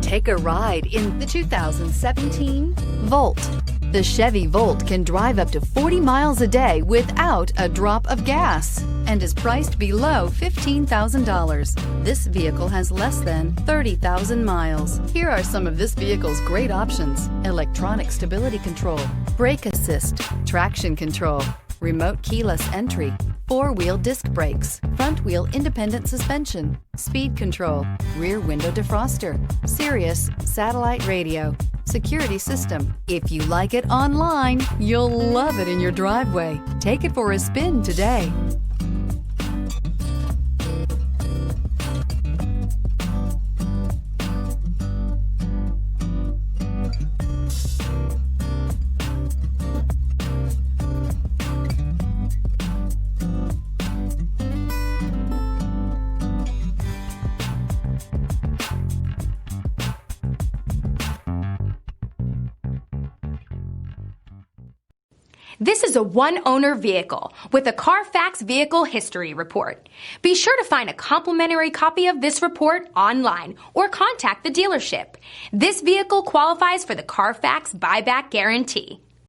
Take a ride in the 2017 Volt. The Chevy Volt can drive up to 40 miles a day without a drop of gas and is priced below $15,000. This vehicle has less than 30,000 miles. Here are some of this vehicle's great options: electronic stability control, brake assist, traction control, remote keyless entry, four-wheel disc brakes, front-wheel independent suspension, speed control, rear window defroster, Sirius satellite radio, security system. If you like it online, you'll love it in your driveway. Take it for a spin today. This is a one-owner vehicle with a Carfax Vehicle History Report. Be sure to find a complimentary copy of this report online or contact the dealership. This vehicle qualifies for the Carfax Buyback Guarantee.